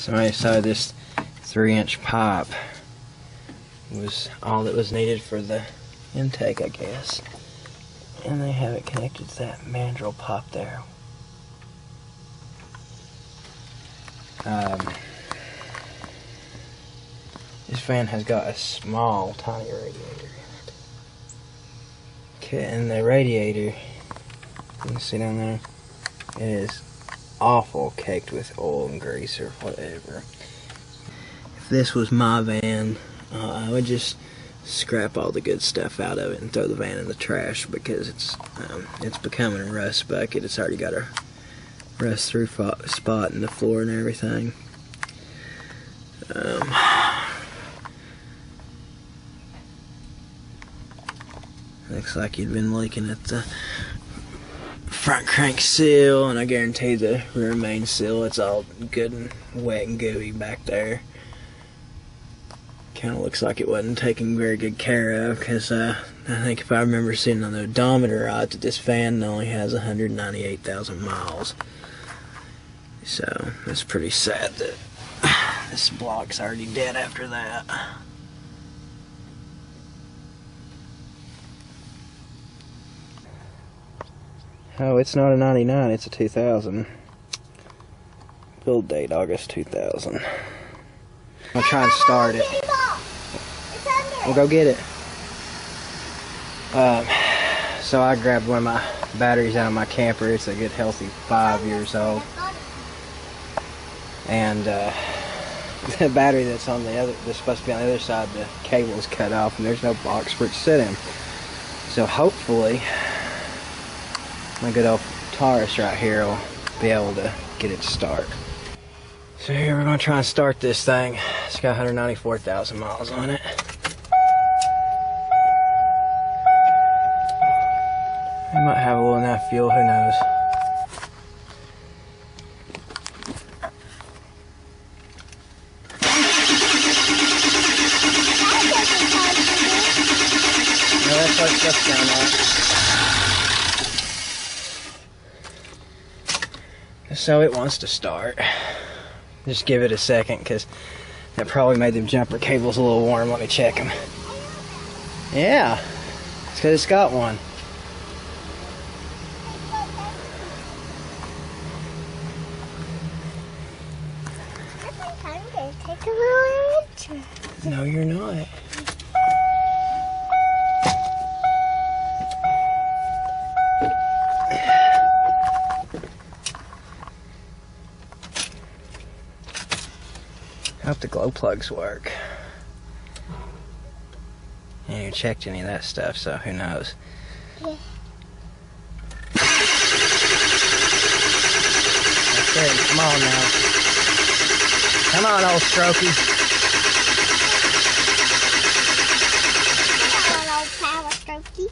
So I decided this 3-inch pipe was all that was needed for the intake, I guess. And they have it connected to that mandrel pipe there. This fan has got a small, tiny radiator in it. Okay, and the radiator, you can see down there, it is awful caked with oil and grease or whatever. If this was my van, I would just scrap all the good stuff out of it and throw the van in the trash, because it's becoming a rust bucket. It's already got a rust through spot in the floor and everything. Looks like you'd been leaking at the front crank seal, and I guarantee the rear main seal, it's all good and wet and gooey back there. Kind of looks like it wasn't taken very good care of, because I think if I remember seeing on the odometer right, that this fan only has 198,000 miles. So it's pretty sad that this block's already dead after that. Oh, it's not a 99, it's a 2000. Build date August 2000. I'll try and start it. We'll go get it. So I grabbed one of my batteries out of my camper. It's a good healthy 5 years old. And the battery that's on the other, that's supposed to be on the other side, the cable's cut off and there's no box for it to sit in. So hopefully my good old Taurus right here will be able to get it to start. So here we're going to try and start this thing. It's got 194,000 miles on it. It might have a little enough fuel, who knows. No, that's what stuff's down there. So it wants to start. Just give it a second, because that probably made them jumper cables a little warm. Let me check them. Yeah, it's because it's got one. I'm going to take a little picture. No, you're not. I hope the glow plugs work. I ain't even checked any of that stuff, so who knows. Yeah. Okay, come on now. Come on, old Strokey. Come on, old PowerStrokes.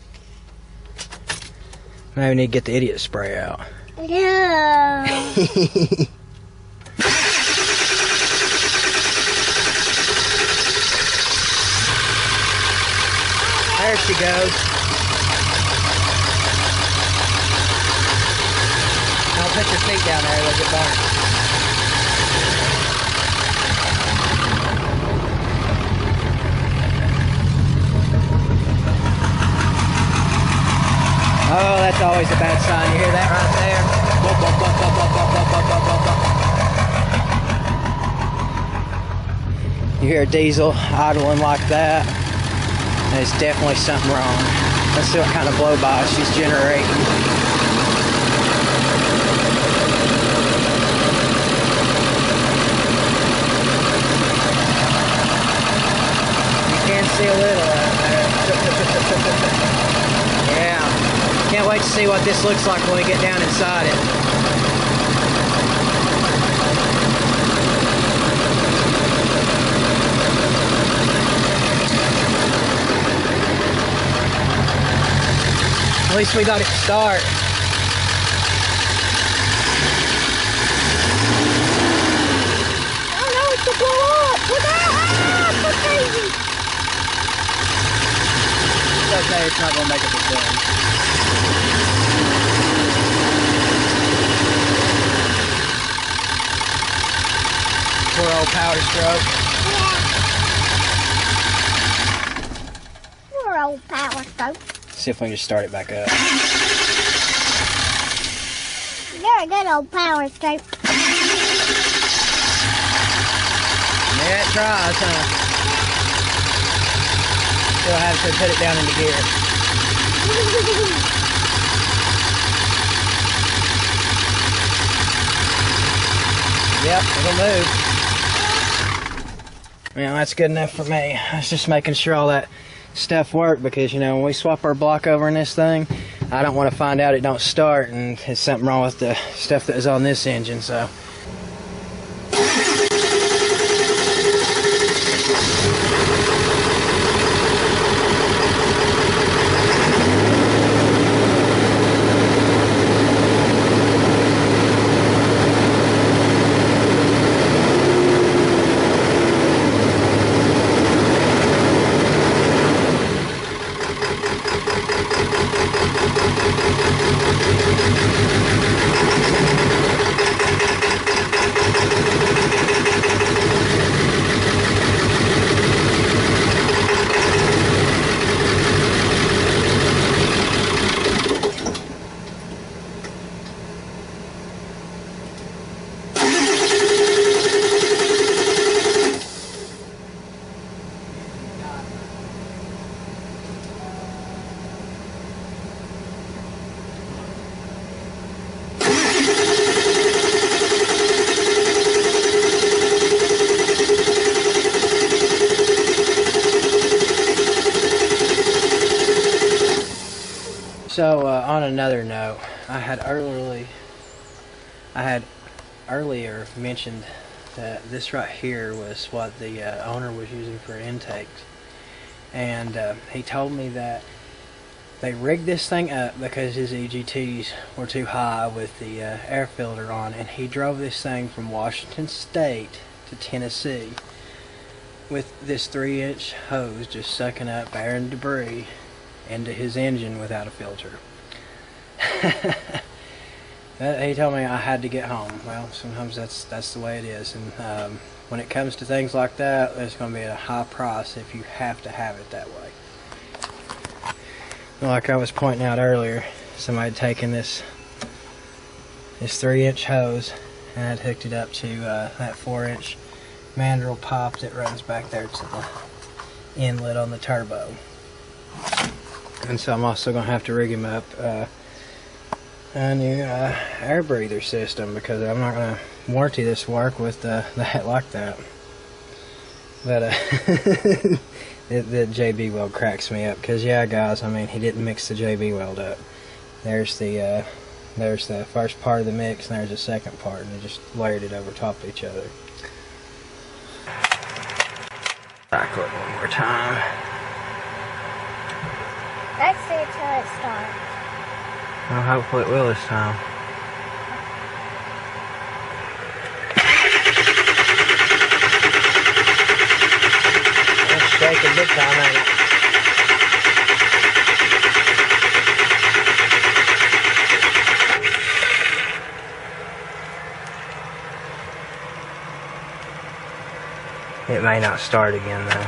Now we need to get the idiot spray out. No. There she goes. Don't put your feet down there, they'll get burned. Oh, that's always a bad sign. You hear that right there? You hear a diesel idling like that, there's definitely something wrong. Let's see what kind of blow-by she's generating. You can see a little out there. Yeah. Can't wait to see what this looks like when we get down inside it. At least we got it to start. Oh no, it's to blow up! Look out! Ah, it's so crazy! It's okay, it's not going to make a big difference. Pour old PowerStroke. Yeah. Your old PowerStroke. See if we can just start it back up. You're a good old PowerStroke. Yeah, it tries, huh? Still have to put it down into gear. Yep, it'll move. Yeah, that's good enough for me. I was just making sure all that stuff worked because, you know, when we swap our block over in this thing, I don't want to find out it don't start and there's something wrong with the stuff that is on this engine, so. So on another note, I had earlier mentioned that this right here was what the owner was using for intakes, and he told me that they rigged this thing up because his EGTs were too high with the air filter on, and he drove this thing from Washington State to Tennessee with this 3-inch hose just sucking up air and debris into his engine without a filter. He told me I had to get home. Well, sometimes that's the way it is, and when it comes to things like that, there's going to be a high price if you have to have it that way. Like I was pointing out earlier, somebody had taken this 3-inch hose and had hooked it up to that 4-inch mandrel pipe that runs back there to the inlet on the turbo. And so I'm also going to have to rig him up a new air breather system because I'm not going to warranty this work with that like that. But the JB weld cracks me up because, yeah, guys, I mean, he didn't mix the JB weld up. There's the first part of the mix and there's the second part, and they just layered it over top of each other. Cycle it one more time. Let's see until it starts. Well, hopefully it will this time. It's shaking big time, ain't it? It may not start again though.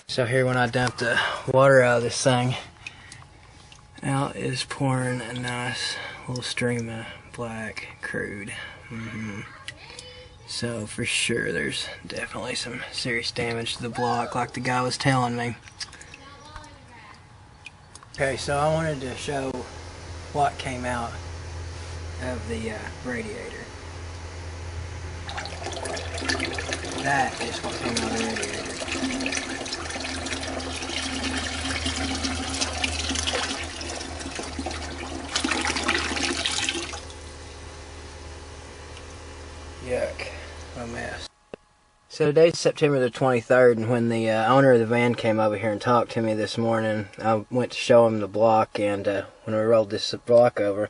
So here, when I dump the water out of this thing, out is pouring a nice little stream of black crude. So for sure there's definitely some serious damage to the block like the guy was telling me. Okay, so I wanted to show what came out of the radiator. That is what came out of the radiator. Yuck, a mess. So today's September the 23rd, and when the owner of the van came over here and talked to me this morning, I went to show him the block, and when we rolled this block over,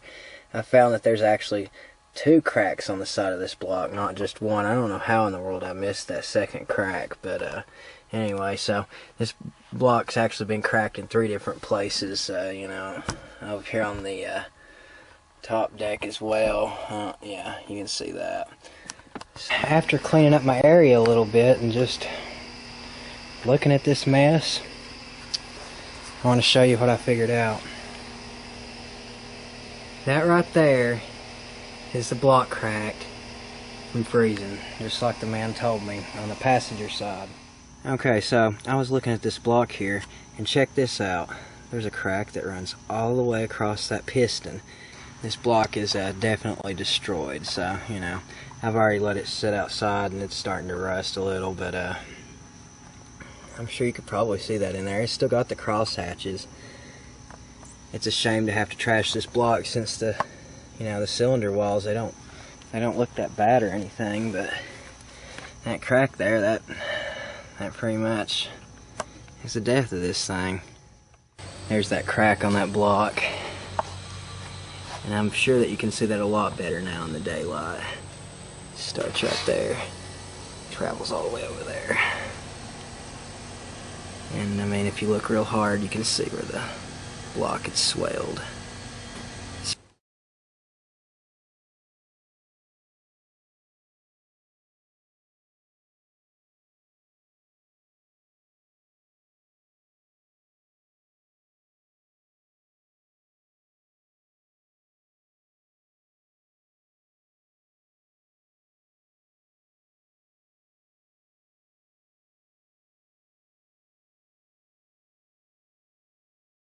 I found that there's actually 2 cracks on the side of this block, not just one. I don't know how in the world I missed that second crack, but anyway, so this block's actually been cracked in 3 different places, you know, over here on the top deck as well. Yeah, you can see that. After cleaning up my area a little bit and just looking at this mess, I want to show you what I figured out. That right there is the block cracked from freezing, just like the man told me, on the passenger side. Okay, so I was looking at this block here, and check this out. There's a crack that runs all the way across that piston. This block is definitely destroyed, so, you know, I've already let it sit outside and it's starting to rust a little, but I'm sure you could probably see that in there. It's still got the cross hatches. It's a shame to have to trash this block since the, you know, the cylinder walls, they don't look that bad or anything, but that crack there, that pretty much is the death of this thing. There's that crack on that block, and I'm sure that you can see that a lot better now in the daylight. Starts right there, travels all the way over there, and I mean, if you look real hard, you can see where the block is swelled.